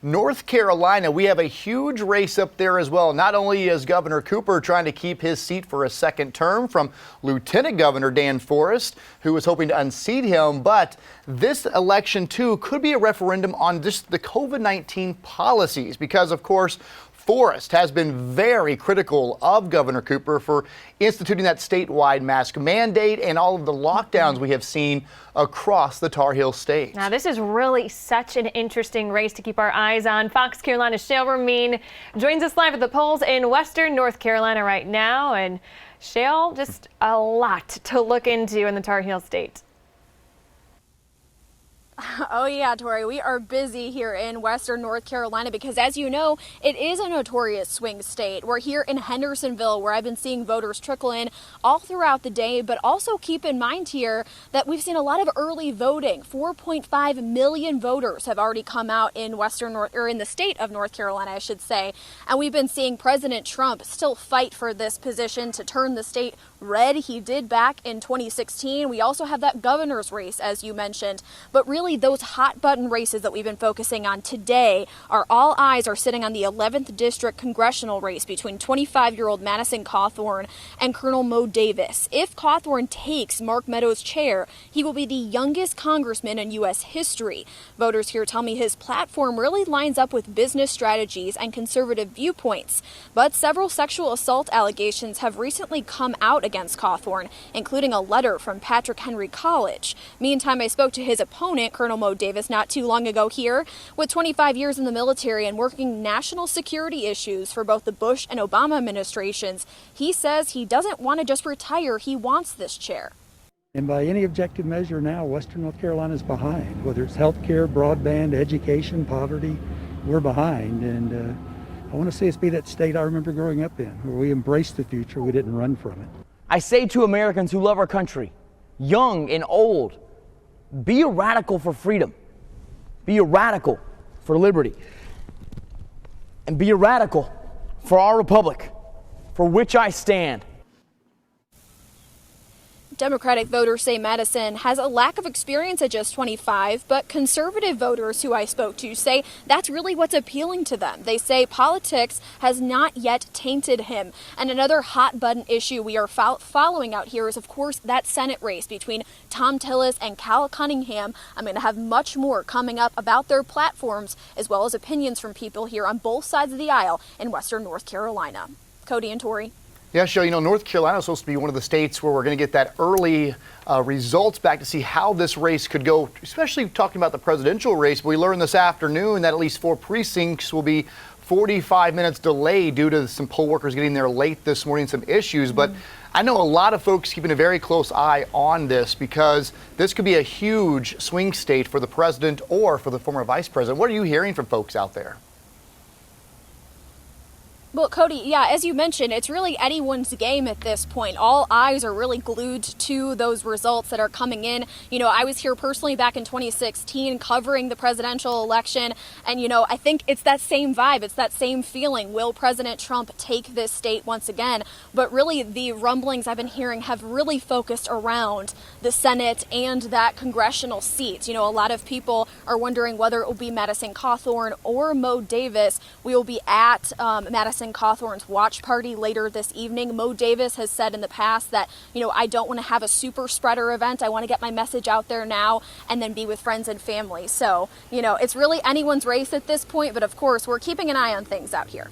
North Carolina, we have a huge race up there as well. Not only is Governor Cooper trying to keep his seat for a second term from Lieutenant Governor Dan Forest, who is hoping to unseat him, but this election too could be a referendum on just the COVID-19 policies because, of course, Forest has been very critical of Governor Cooper for instituting that statewide mask mandate and all of the lockdowns we have seen across the Tar Heel state. Now, this is really such an interesting race to keep our eyes on. Fox Carolina's Shale Ramin joins us live at the polls in Western North Carolina right now. And Shale, just a lot to look into in the Tar Heel state. Oh yeah, Tori, we are busy here in Western North Carolina because, as you know, it is a notorious swing state. We're here in Hendersonville, where I've been seeing voters trickle in all throughout the day, but also keep in mind here that we've seen a lot of early voting. 4.5 million voters have already come out in in the state of North Carolina, I should say. And we've been seeing President Trump still fight for this position to turn the state red. He did back in 2016. We also have that governor's race, as you mentioned, but really those hot button races that we've been focusing on today are all eyes are sitting on the 11th district congressional race between 25-year-old Madison Cawthorn and Colonel Mo Davis. If Cawthorn takes Mark Meadows' chair, he will be the youngest congressman in U.S. history. Voters here tell me his platform really lines up with business strategies and conservative viewpoints. But several sexual assault allegations have recently come out against Cawthorn, including a letter from Patrick Henry College. Meantime, I spoke to his opponent, Colonel Mo Davis, not too long ago here. With 25 years in the military and working national security issues for both the Bush and Obama administrations, he says he doesn't want to just retire, he wants this chair. And by any objective measure now, Western North Carolina is behind. Whether it's health care, broadband, education, poverty, we're behind. And I want to see us be that state I remember growing up in, where we embraced the future, we didn't run from it. I say to Americans who love our country, young and old, be a radical for freedom. Be a radical for liberty. And be a radical for our republic, for which I stand. Democratic voters say Madison has a lack of experience at just 25, but conservative voters who I spoke to say that's really what's appealing to them. They say politics has not yet tainted him. And another hot button issue we are following out here is, of course, that Senate race between Thom Tillis and Cal Cunningham. I'm going to have much more coming up about their platforms, as well as opinions from people here on both sides of the aisle in Western North Carolina. Cody and Tori. Yeah, Shale, you know, North Carolina is supposed to be one of the states where we're going to get that early results back to see how this race could go, especially talking about the presidential race. We learned this afternoon that at least 4 precincts will be 45 minutes delayed due to some poll workers getting there late this morning, some issues. But I know a lot of folks keeping a very close eye on this because this could be a huge swing state for the president or for the former vice president. What are you hearing from folks out there? Well, Cody, yeah, as you mentioned, it's really anyone's game at this point. All eyes are really glued to those results that are coming in. You know, I was here personally back in 2016 covering the presidential election. And, you know, I think it's that same vibe. It's that same feeling. Will President Trump take this state once again? But really, the rumblings I've been hearing have really focused around the Senate and that congressional seat. You know, a lot of people are wondering whether it will be Madison Cawthorn or Mo Davis. We will be at Madison Cawthorn's watch party later this evening. Mo Davis has said in the past that, you know, I don't want to have a super spreader event. I want to get my message out there now and then be with friends and family. So, you know, it's really anyone's race at this point. But of course, we're keeping an eye on things out here.